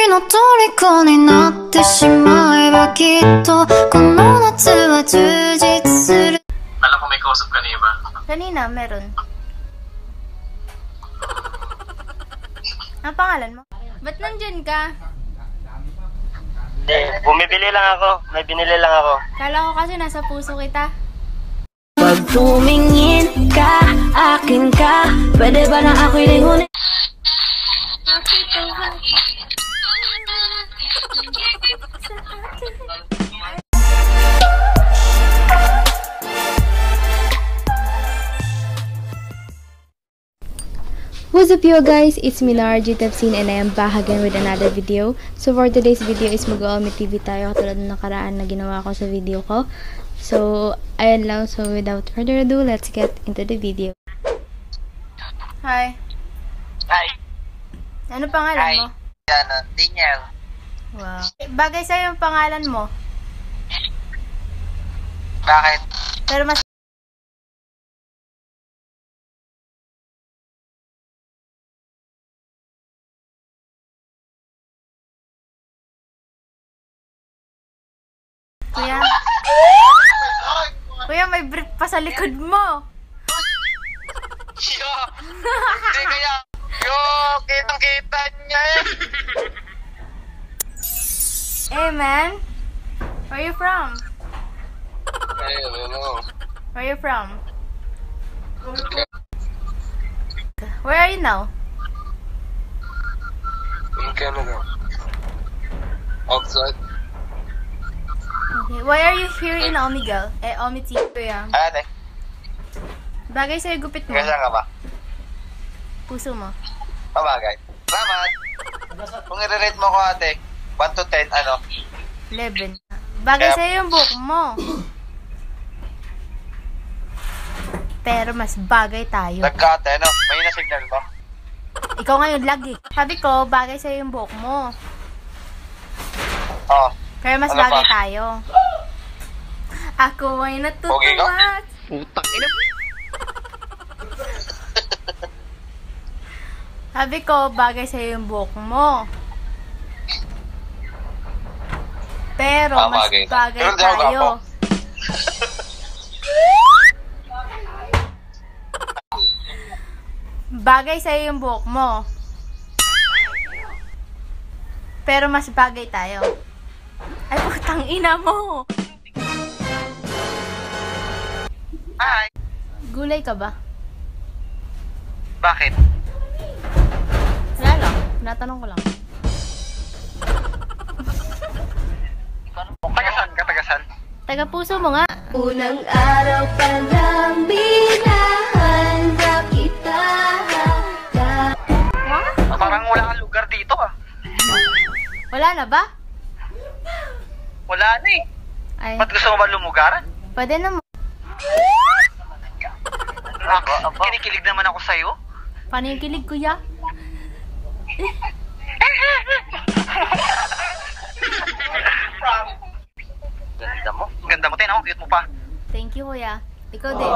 の虜になってしまえばきっとこの夏は充実する。Alam ko may kausap ka na iba. Kanina, meron. Ang pangalan mo? Ba't nandyan ka? Hindi, bumibili lang ako. May binili lang ako. Kala ko kasi nasa puso kita. Pag tumingin ka, akin ka, pwede ba na ako'y lingunin? What's up you guys, it's me Lara J. Tepsin and I am back again with another video. So for today's video is mag-Omi TV tayo katulad ng nakaraan na ginawa ko sa video ko. So ayan lang, so without further ado, let's get into the video. Hi. Hi. Ano pangalan Hi. mo? Daniel. Wow. Bagay sa'yo yung pangalan mo. Bakit? Pero mas Kuya, may brief pa sa likod mo. Yo! Hindi kaya. Yo! Kitang-kita niya eh. Hey man, where you from? I don't know. Where you from? Where are you now? In Canada. Outside. Okay. Why are you here in Omegle? Omi TV. Kuya. Ate, Bagay sa'yo gupit mo. kaya ka ba? Puso mo. Pabagay. Salamat. Kung i-rate mo ko ate, 1 to 10, ano? 11. Bagay sa'yo yung buhok mo. Pero mas bagay tayo. Nagkate, ano? May na-signal ba? Ikaw ngayon lagi. Sabi ko, bagay sa'yo yung buhok mo. Oo. Pero mas Ano bagay pa? tayo. Ako ay Pogi ka? natutuwa. Putang ina. Sabi ko, bagay sa'yo yung buhok mo. Pero mas bagay. bagay Pero di ako tayo. gwapo. Bagay sa'yo yung buhok mo. Pero mas bagay tayo. Ay, putang ina mo. Hi. Gulay ka ba? Bakit? Wala lang. Natanong ko lang. Tagasan ka, tagasan. Taga puso mo nga. Unang araw pa lang binahanda kita. Parang wala kang lugar dito ah. Wala na ba? Wala na eh. Ay, Ba't gusto mo ba lumugaran? pwede naman. Kinikilig naman ako sa'yo. Panikilig, kuya. Ganda mo. Ganda mo, tin ako. Cute mo pa. Thank you, kuya. Ikaw din.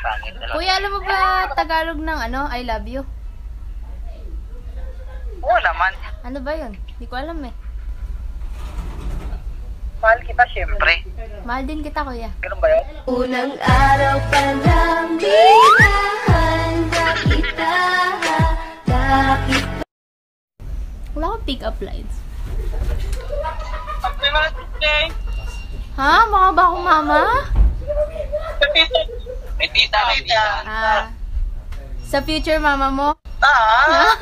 Pangit na lang. Kuya, alam mo ba Tagalog ng ano, I love you? Oo naman. Ano ba yun? Hindi ko alam eh. Mahal kita syempre. Mahal din kita, kuya. Ganun ba yun? Unang araw pa lang binahanda kita. Wala akong pick-up lines. Happy birthday! Ha? Mukha ba akong mama? May tita, may tita. Ah, sa future mama mo? Ah!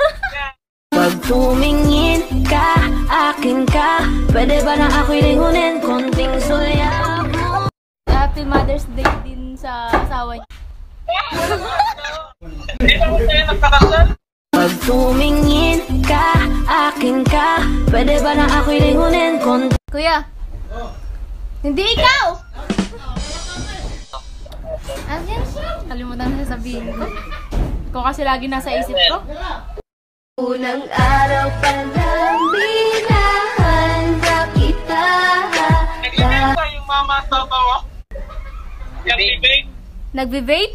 Pag tumingin ka, akin ka, pwede ba na ako'y lingunin konting sulya mo? Happy Mother's Day din sa asawa niya. Pag tumingin ka, akin ka, pwede ba na ako'y lingunin konting... Kuya! Hindi ikaw! Ano yan? Kalimutan na sasabihin ko. Ikaw kasi lagi nasa isip ko. Unang araw pa lang binahanda kita. Naglibig ba yung mama at papa mo? Naglibig? Nagbe-vape?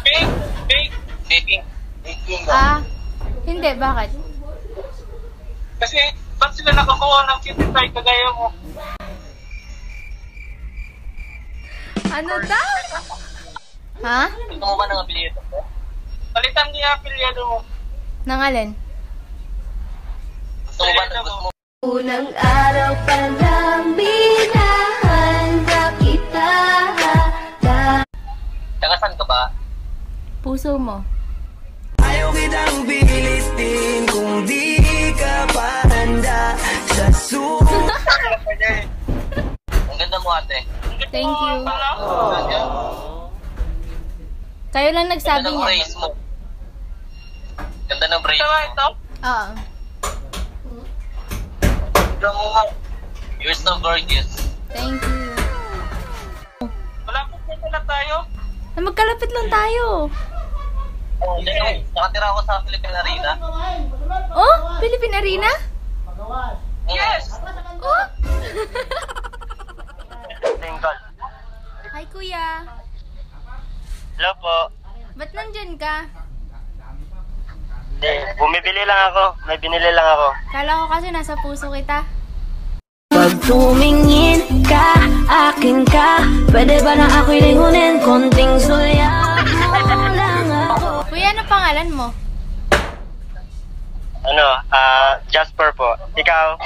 Big! Big! Baking. Baking daw. Ah, hindi. Bakit? Kasi, ba't sila nakakuha ng cutie pie kagaya mo? Ano daw? Ha? Gusto mo ba ng apelyido ko? Palitan niya apelyado mo. Nang alin? Gusto mo? Unang araw pa lang binahanda kita. Taga saan ka ba? Puso mo. Ayaw kitang pilitin kung di ka pa handa sa Ang ganda mo, ate. Thank you. Ganda. Kayo lang Ganda nagsabi ng niya. brace mo. Ganda ng brace Ito, mo. ito. Oo. You're so gorgeous. Thank you. Malapit na tayo. Magkalapit lang tayo. Oh, nakatira ako sa Philippine Arena. Oh, Philippine Arena? Yes! Oh. Single. Hi, kuya. Hello po. Ba't nandyan ka? Bumibili lang ako. May binili lang ako. Kala ko kasi nasa puso kita. Pag tumingin ka, akin ka. Pwede ba na ako'y lingunin? Konting sulyap mo lang ako. Kuya, ano pangalan mo? Jasper po. Ikaw?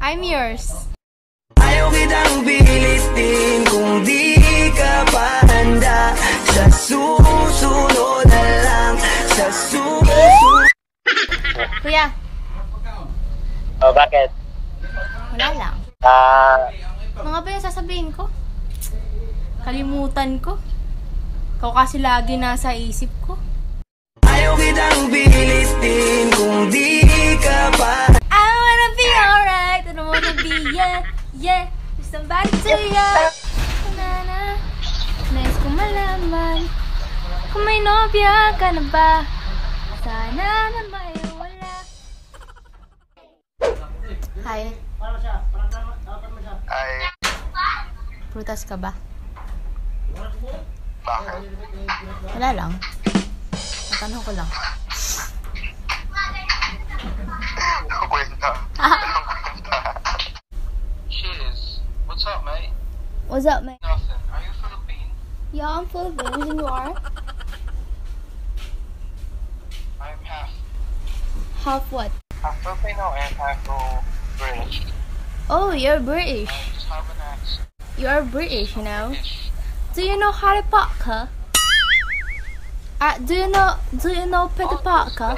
I'm yours. Ayaw kitang pilitin kung di ka pa handa sa susunod na lang sa susunod. Kuya, Oh, bakit? wala lang. Mga ba yung sasabihin ko? Kalimutan ko. Ikaw kasi lagi nasa isip ko. Ayaw kitang pilitin kung di ka pa. I wanna be alright. I don't wanna be, yeah. With somebody to ya. Na. Nais kong malaman kung may nobya ka na ba. Sana na may wala. Hi. Ay, Prutas ka ba? bakit? Wala lang. Natanong ko lang. Kwenta. Cheers. What's up, mate? What's up, man? Nothing. Are you Philippine? Yeah, I'm Philippines and you are? I'm half. Half what? Half Filipino and half British. Oh, you're British. I just have an accent. You are British, you know? British. Do you know Harry Potter? Do you know Peter Parker?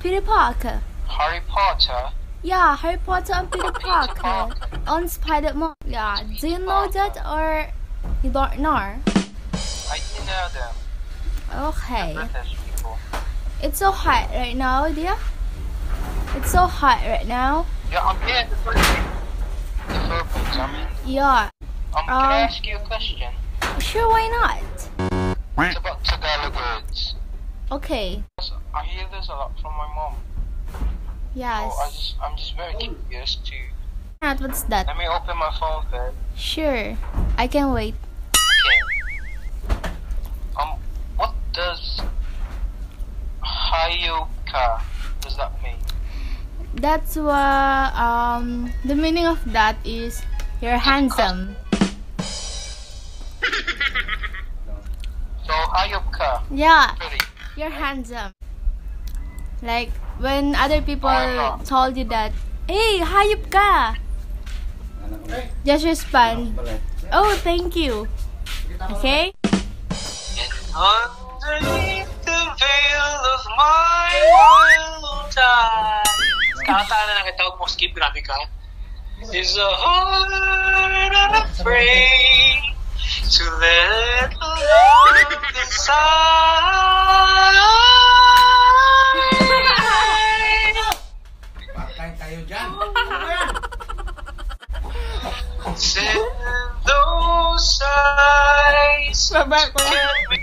Peter Parker. Harry Potter. Yeah, Harry Potter and Peter Parker on Spider-Man. Yeah, do you know that or you don't know? I do know them. Okay. British people. It's so hot right now, dear. It's so hot right now. Yeah, I'm here in the Philippines. The Philippines, I'm in. Yeah. Can I ask you a question? Sure, why not? It's about Tagalog words. Okay. I hear this a lot from my mom. Yes. I'm just very curious to. What's that? Let me open my phone first. Sure. I can wait. Okay. What does Hayoka does that mean? That's what the meaning of that is you're handsome. So Hayoka, Yeah, pretty. you're handsome. Like when other people told you that, hey, hayop ka. Just respond, oh, thank you. Okay? Underneath the veil of my wild time. Kakanta na lang itawag mo, Skip, grabe ka. Is a heart unafraid to let love inside. Send those eyes can be.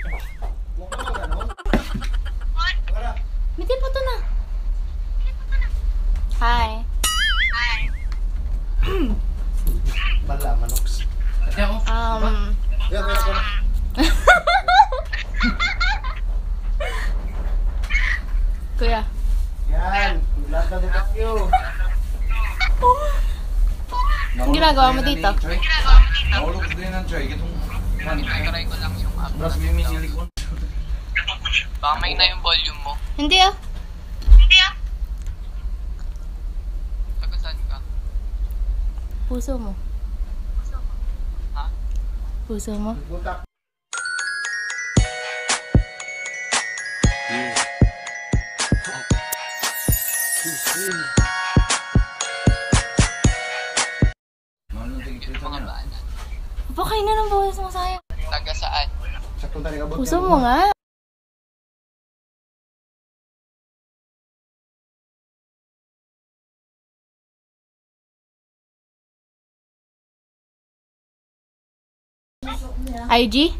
Mitin po to na. Hi. Bala, manoks. Kuya. Yan, lahat ng ginagawa mo dito? Nahulog din ng Joy. Try ko lang yung app. Bras may minilikon. Baka may na yung volume mo. Hindi ah. Taga saan ka? Puso mo. Ha? Puso mo. Butak. Mga bana. Pakain na ng boses mo sayang. Taga saan? Saktong tali abot. Puso mo nga. IG?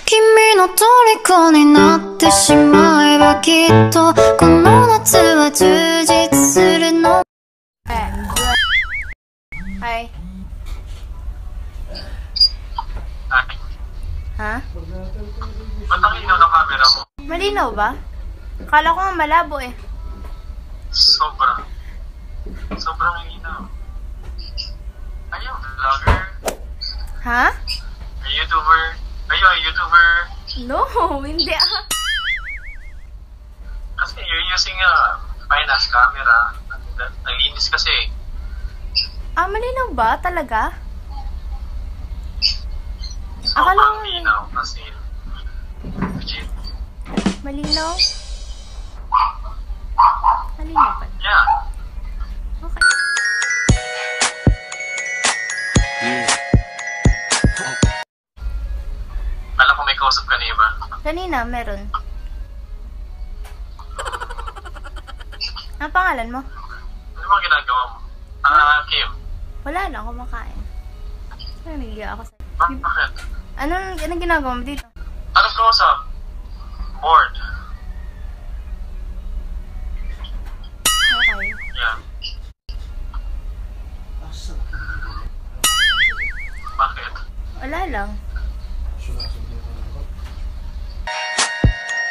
君の虜になってしまえばきっとこの夏は充実するの Hi. Ha? Ba't ang ilaw ng camera mo? Malinaw ba? Kala ko nga malabo eh. Sobra. Sobrang ilaw. Ayaw, vlogger. Ha? YouTuber. Ayaw, YouTuber. No, hindi ah. Kasi you're using a finance camera. Ang linis kasi. Ah, malinaw ba? Talaga? Akala Sobrang ko linaw kasi. Legit. malinaw. Malinaw pa. Yeah. Okay. Alam ko may kausap ka na iba. Kanina, meron. Ang pangalan mo? Ano bang ginagawa mo? Kim. Wala lang, kumakain. Nanigiya ako sa... Bakit? Anong ginagawa mo dito? Anong kausap? Bored. Okay. Yeah. Bakit? Wala lang.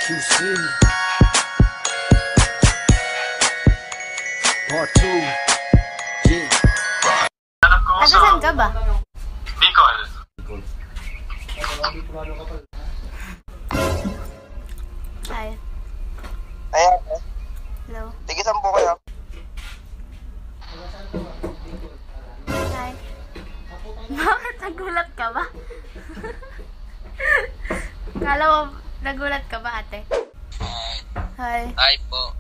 QC Part 2. Yeah. Anong Taga kausap? saan ka ba? Bicol. Hi. Ayan. Hello. Tigisan po kayo. Hi. Bakit nagulat ka ba? Kala mo, nagulat ka ba ate? Hi. Hi po.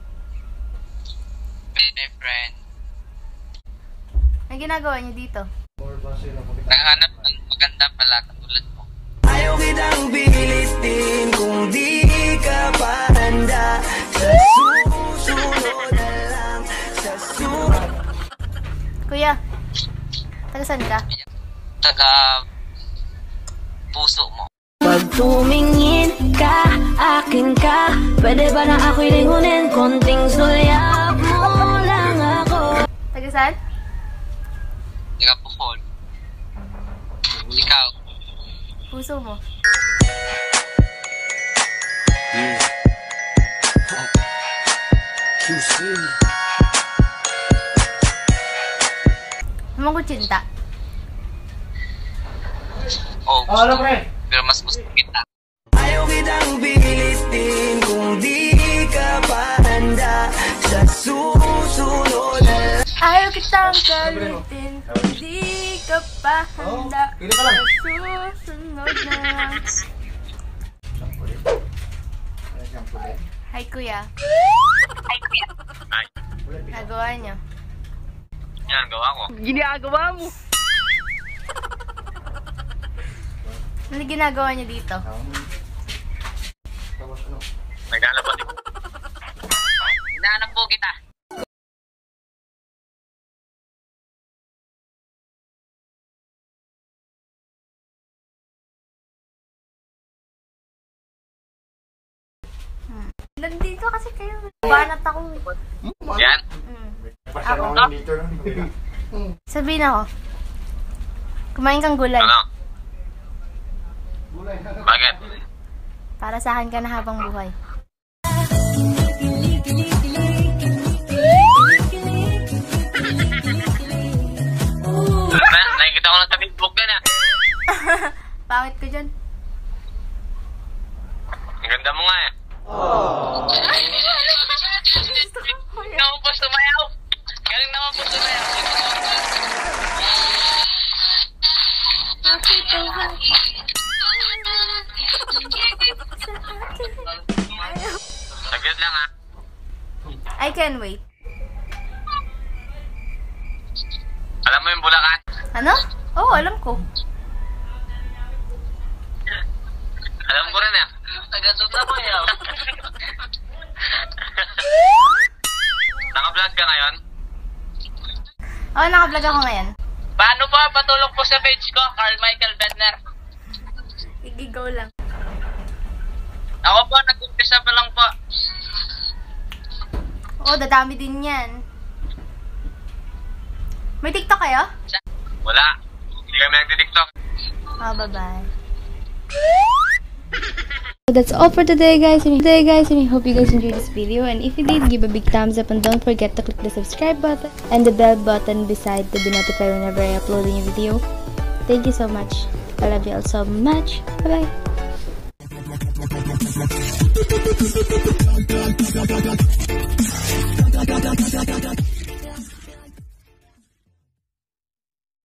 My friend. Ang ginagawa niyo dito? Naghanap ng maganda pala katulad mo. Ayaw kitang pilitin kung di ka pa handa. Sa susunod na lang. Sa susunod. Kuya, taga saan ka? Taga puso mo. Pag tumingin ka, akin ka. Pwede ba na ako'y lingunin? Konting sulyap mo lang ako. Taga saan? Taga Bohol. Ikaw. Puso mo. QC Naman ko cinta. Oh, Ano gusto. pre? Pero mas gusto kita. Ayaw kitang pilitin kung di ka pa handa. Sa susunod na lang. Ayaw kitang galitin kung di ka pa handa. Pili ka lang. Susunod na lang. Hi kuya. Ay. Nagawa niyo. Yan, gawa ko. Ano ginagawa niyo dito? Tapos ano? Naghanap po. Hinahanap po kita. Nandito kasi kayo. Banat ako. Yan. Pasya lang dito. Sabihin ako. Kumain kang gulay. Ano? Bakit? Para sa akin ka na habang buhay. Pangit ko dyan. Ang ganda mo nga eh. Galing naman po sumayaw. Galing naman po sumayaw. Saglit lang ah. I can wait. Alam mo yung Bulacan? Ano? Oo, alam ko. Alam ko rin eh. Taga-suta mo yaw. Naka-vlog ka ngayon? Oo, naka-vlog ako ngayon. Paano po? Patulong po sa page ko, Carl Michael Bedner. Igigaw lang. Ako po, nag-umpisa pa lang po. Oo, dadami din yan. May TikTok kayo? Wala. Hindi kami nagtitiktok. Oh, bye-bye. So that's all for today guys, and I hope you guys enjoyed this video, and if you did, give a big thumbs up and don't forget to click the subscribe button and the bell button beside to be notified whenever I upload a new video. Thank you so much. I love you all so much. Bye bye.